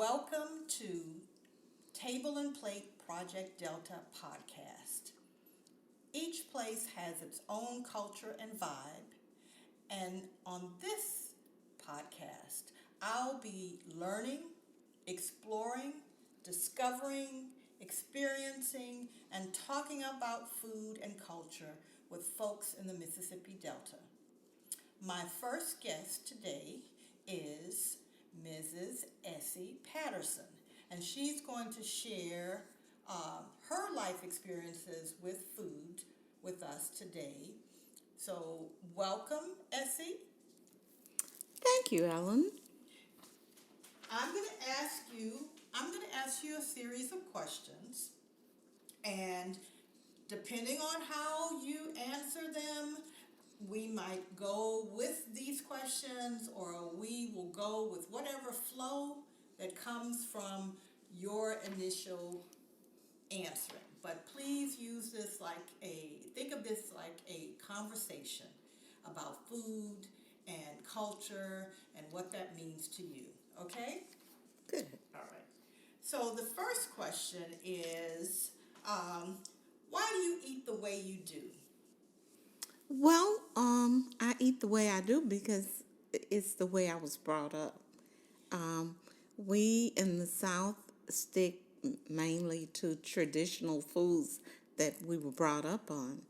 Welcome to Table and Plate Project Delta podcast. Each place has its own culture and vibe, and on this podcast, I'll be learning, exploring, discovering, experiencing, and talking about food and culture with folks in the Mississippi Delta. My first guest today is Mrs. Essie Patterson, and she's going to share her life experiences with food with us today. So, welcome, Essie. Thank you, Ellen. I'm going to ask you. I'm going to ask you a series of questions, and depending on how you answer them, we might go with these questions or we will go with whatever flow that comes from your initial answering. But please use this think of this like a conversation about food and culture and what that means to you. Okay? Good. All right. So the first question is, why do you eat the way you do? Well, I eat the way I do because it's the way I was brought up. Um, we in the South stick mainly to traditional foods that we were brought up on,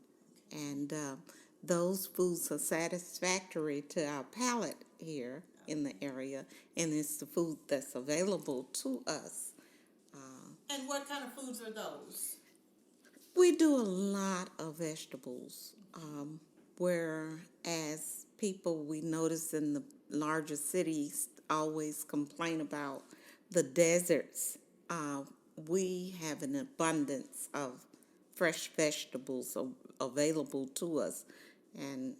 and those foods are satisfactory to our palate here in the area, and it's the food that's available to us. And what kind of foods are those? We do a lot of vegetables, whereas people we notice in the larger cities always complain about the deserts. Uh, we have an abundance of fresh vegetables available to us, and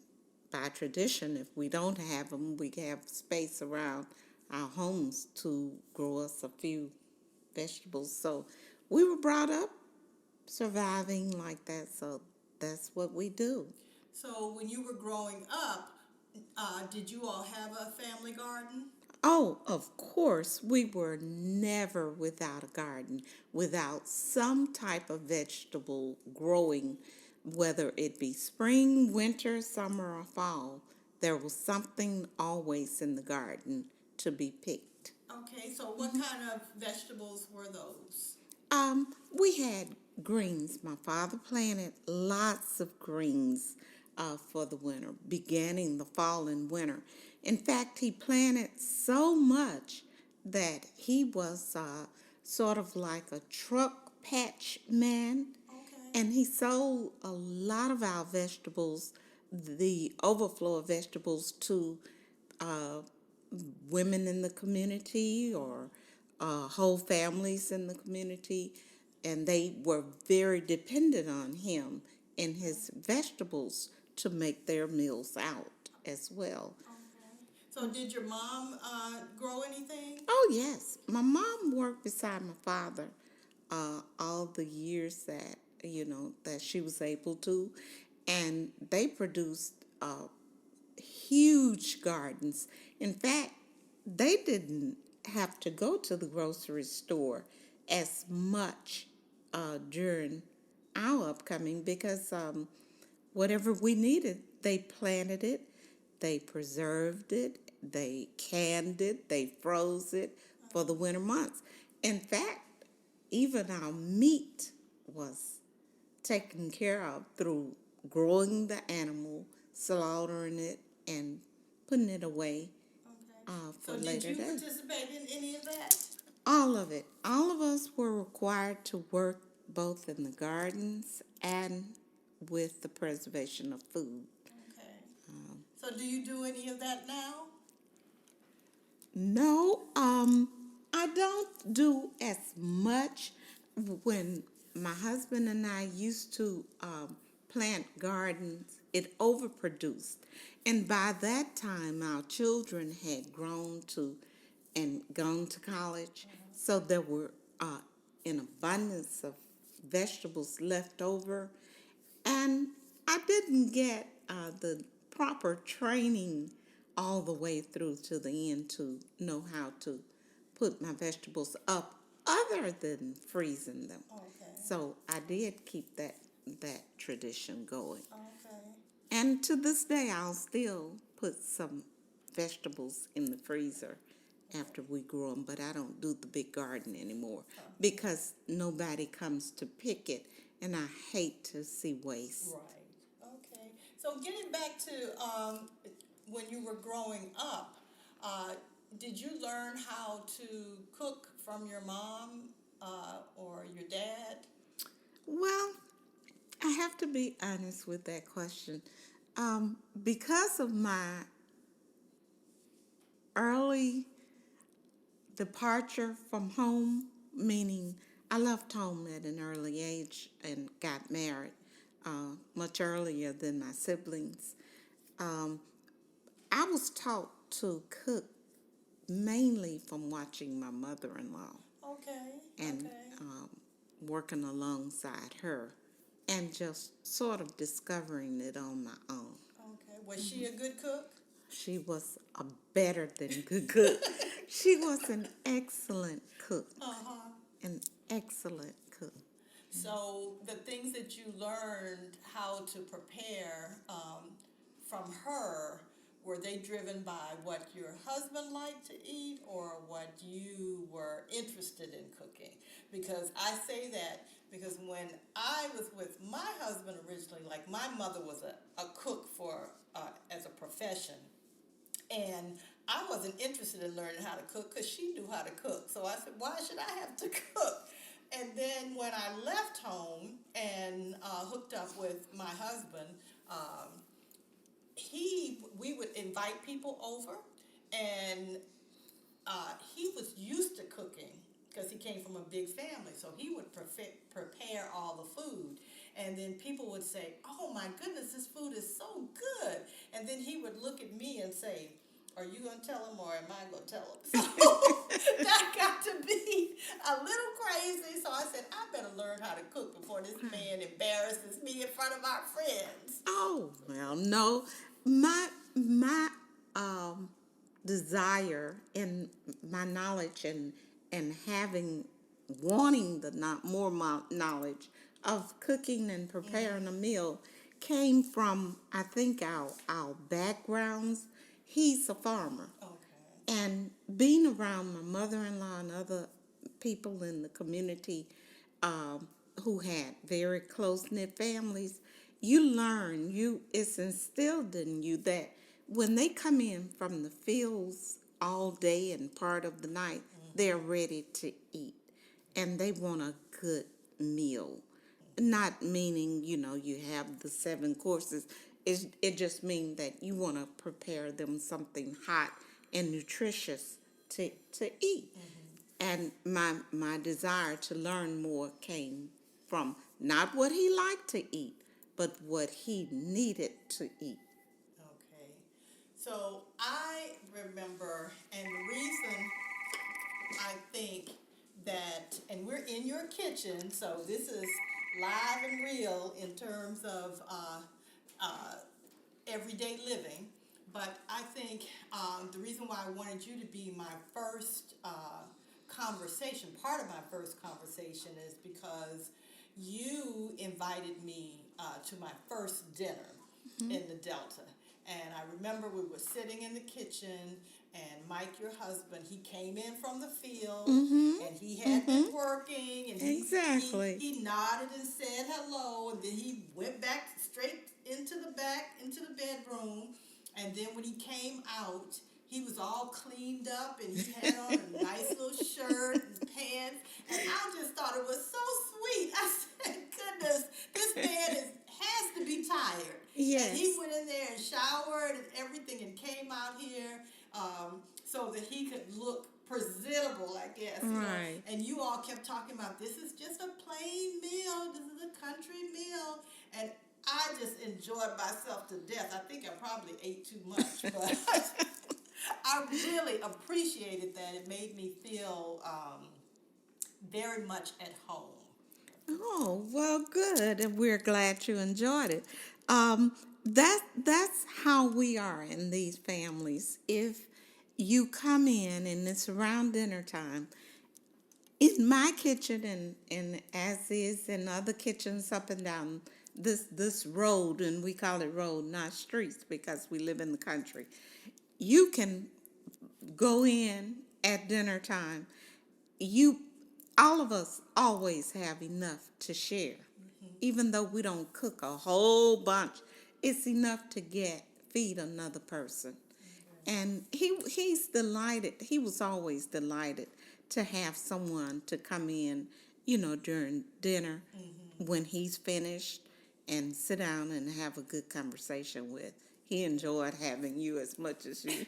by tradition, if we don't have them, we have space around our homes to grow us a few vegetables. So we were brought up surviving like that, so that's what we do. So when you were growing up, did you all have a family garden? Oh, of course, we were never without a garden, without some type of vegetable growing, whether it be spring, winter, summer, or fall. There was something always in the garden to be picked. Okay, so what kind of vegetables were those? We had greens. My father planted lots of greens for the winter, beginning the fall and winter. In fact, he planted so much that he was sort of like a truck patch man, Okay. and he sold a lot of our vegetables, the overflow of vegetables, to uh, women in the community or whole families in the community, and they were very dependent on him and his vegetables to make their meals out as well. Okay. So did your mom grow anything? Oh, yes. My mom worked beside my father all the years that she was able to, and they produced huge gardens. In fact, they didn't have to go to the grocery store as much during our upcoming because whatever we needed, they planted it, they preserved it, they canned it, they froze it for the winter months. In fact, even our meat was taken care of through growing the animal, slaughtering it, and putting it away Okay. for So did later you days. participate in any of that? All of it. All of us were required to work both in the gardens and with the preservation of food. Okay. So do you do any of that now? No, I don't do as much. When my husband and I used to plant gardens, it overproduced. And by that time, our children had grown to and gone to college. So there were an abundance of vegetables left over. And I didn't get the proper training all the way through to the end to know how to put my vegetables up other than freezing them. Okay. So I did keep that tradition going. Okay. And to this day, I'll still put some vegetables in the freezer after we grow them, but I don't do the big garden anymore because nobody comes to pick it, and I hate to see waste. Right. Okay. So getting back to when you were growing up, uh, did you learn how to cook from your mom or your dad? Well, I have to be honest with that question. Because of my early departure from home, meaning I left home at an early age and got married much earlier than my siblings. Um, I was taught to cook mainly from watching my mother-in-law Okay. and Okay. working alongside her and just sort of discovering it on my own. Okay. Was she a good cook? She was a better than good cook. She was an excellent cook. Uh-huh. An excellent cook. So the things that you learned how to prepare from her, were they driven by what your husband liked to eat or what you were interested in cooking? Because I say that because when I was with my husband originally, like my mother was a cook for as a profession, and I wasn't interested in learning how to cook because she knew how to cook. So I said, why should I have to cook? And then when I left home and hooked up with my husband, we would invite people over, and he was used to cooking because he came from a big family. So he would prepare all the food. And then people would say, oh my goodness, this food is so good. And then he would look at me and say, are you going to tell him or am I going to tell him? So that got to be a little crazy. So I said, I better learn how to cook before this man embarrasses me in front of our friends. Oh, well, no. My desire and my knowledge and having wanting the not more knowledge of cooking and preparing a meal came from, I think, our backgrounds. He's a farmer. Okay. And being around my mother-in-law and other people in the community who had very close-knit families, you learn, it's instilled in you that when they come in from the fields all day and part of the night, they're ready to eat. And they want a good meal. Not meaning, you have the 7 courses. It just means that you want to prepare them something hot and nutritious to eat. And my desire to learn more came from not what he liked to eat, but what he needed to eat. Okay. So I remember, and the reason I think that, and we're in your kitchen, so this is live and real in terms of uh, everyday living. But I think the reason why I wanted you to be my first conversation, part of my first conversation, is because you invited me to my first dinner in the Delta. And I remember we were sitting in the kitchen, and Mike, your husband, he came in from the field, and he had been working, and Exactly. he nodded and said hello, and then he went back straight into the bedroom, and then when he came out, he was all cleaned up, and he had on a nice little shirt and pants, and I just thought it was so sweet. I said, goodness, this man has to be tired. Yes. And he went in there and showered and everything and came out here so that he could look presentable, I guess. Right. And you all kept talking about, this is just a plain meal. This is a country meal. And I just enjoyed myself to death. I think I probably ate too much, but I really appreciated that. It made me feel very much at home. Oh, well, good, and we're glad you enjoyed it. That's how we are in these families. If you come in and it's around dinner time. In my kitchen and as is in other kitchens up and down this road, and we call it road, not streets, because we live in the country. You can go in at dinner time. You All of us always have enough to share. Even though we don't cook a whole bunch, it's enough to feed another person. And he's delighted. He was always delighted to have someone to come in, during dinner when he's finished and sit down and have a good conversation with. He enjoyed having you as much as you.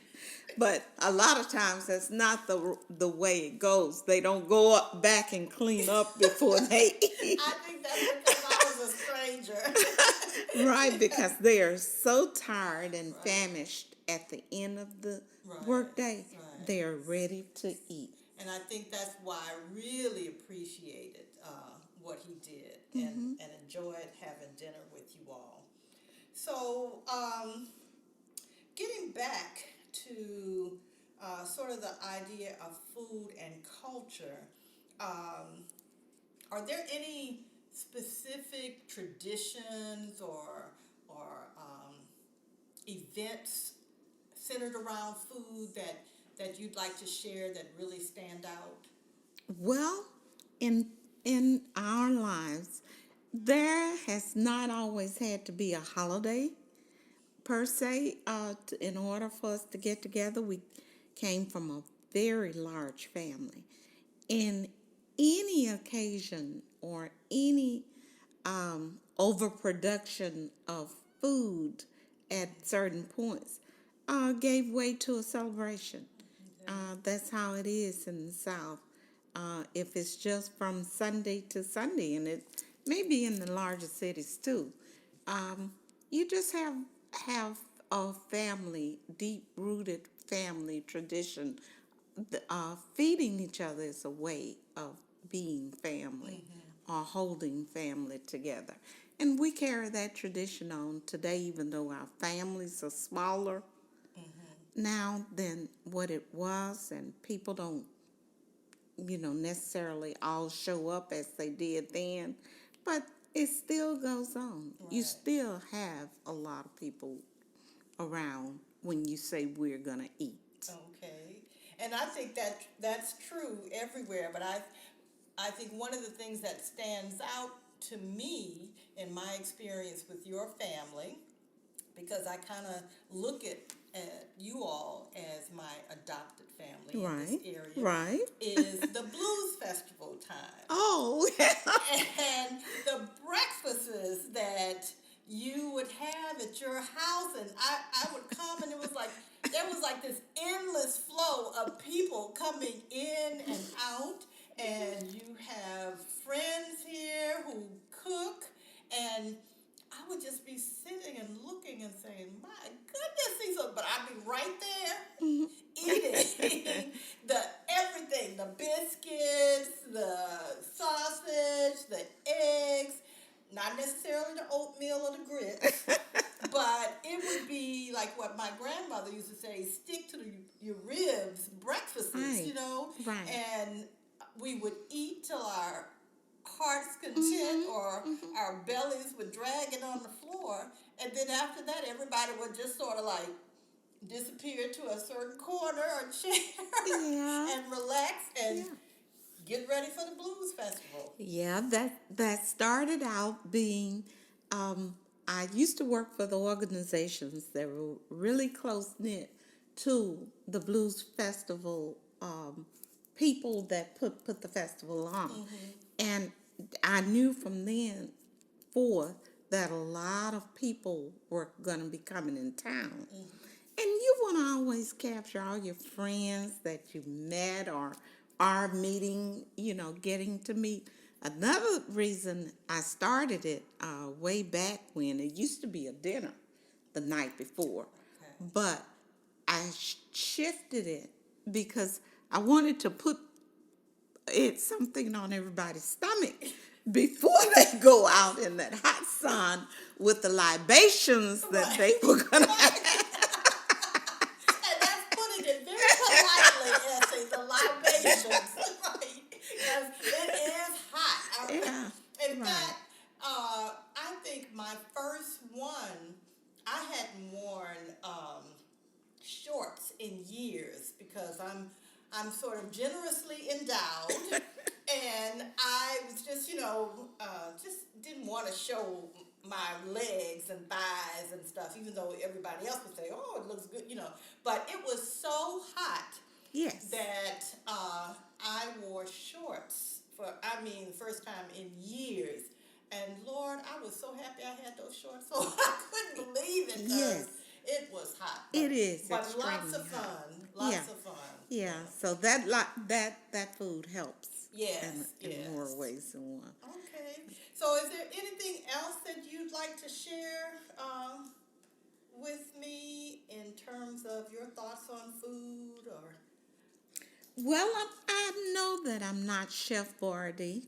But a lot of times that's not the way it goes. They don't go up back and clean up before they eat. I think that's because I was a stranger. Right, because they are so tired and Right. famished at the end of the Right. workday, Right. they are ready to eat. And I think that's why I really appreciated what he did and enjoyed having dinner with you all. So, getting back to sort of the idea of food and culture, are there any specific traditions or events centered around food that you'd like to share that really stand out? Well, in our lives, there has not always had to be a holiday per se. In order for us to get together, we came from a very large family. In any occasion or any overproduction of food at certain points gave way to a celebration. That's how it is in the South. If it's just from Sunday to Sunday, and it may be in the larger cities too, you just have a family, deep rooted family tradition. Feeding each other is a way of being family or holding family together. And we carry that tradition on today, even though our families are smaller now than what it was, and people don't, necessarily all show up as they did then, but it still goes on. Right. You still have a lot of people around when you say we're going to eat. Okay. And I think that's true everywhere, but I think one of the things that stands out to me in my experience with your family, because I kind of look at you all as my adopted family in this area, right, is the Blues Festival time. Oh, yeah. And the breakfasts that you would have at your house, and I would come, and there was like this endless flow of people coming in and out, and you have friends here who cook, and I would just be sitting and looking and saying, my goodness, but I'd be right there eating everything, the biscuits, the sausage, the eggs, not necessarily the oatmeal or the grits, but it would be like what my grandmother used to say, stick to your ribs, breakfasts, Right. And we would eat till our heart's content or our bellies were dragging on the floor, and then after that everybody would just sort of like disappear to a certain corner or chair and relax and get ready for the Blues Festival. Yeah, that started out being, I used to work for the organizations that were really close-knit to the Blues Festival people that put the festival on. And I knew from then forth that a lot of people were going to be coming in town. And you want to always capture all your friends that you met or are meeting, getting to meet. Another reason I started it way back when, it used to be a dinner the night before. Okay. But I shifted it because I wanted to put something on everybody's stomach before they go out in that hot sun with the libations that they were going to have. And that's putting it very years because I'm sort of generously endowed, and I was just just didn't want to show my legs and thighs and stuff, even though everybody else would say, "Oh, it looks good," But it was so hot Yes. that I wore shorts the first time in years. And Lord, I was so happy I had those shorts, so I couldn't believe it Yes. because it was hot. It is but extremely lots of fun, hot. lots Yeah. of fun. Yeah. Yeah. So that food helps. Yes, In yes. more ways than one. Okay. So, is there anything else that you'd like to share with me in terms of your thoughts on food or? Well, I know that I'm not Chef Boyardee,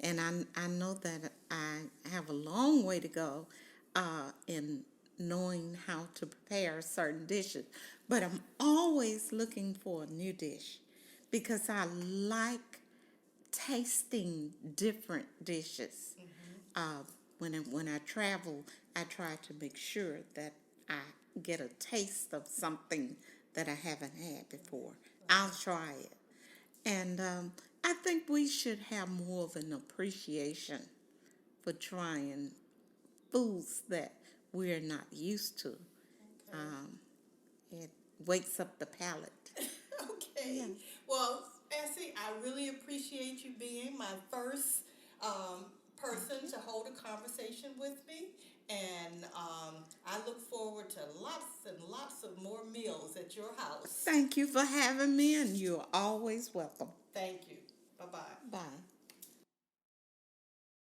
and I know that I have a long way to go in knowing how to prepare certain dishes. But I'm always looking for a new dish because I like tasting different dishes. When I travel, I try to make sure that I get a taste of something that I haven't had before. I'll try it. And I think we should have more of an appreciation for trying foods that we're not used to. Okay. It wakes up the palate. Okay. Yeah. Well, Essie, I really appreciate you being my first person to hold a conversation with me. And I look forward to lots and lots of more meals at your house. Thank you for having me, and you're always welcome. Thank you. Bye-bye. Bye.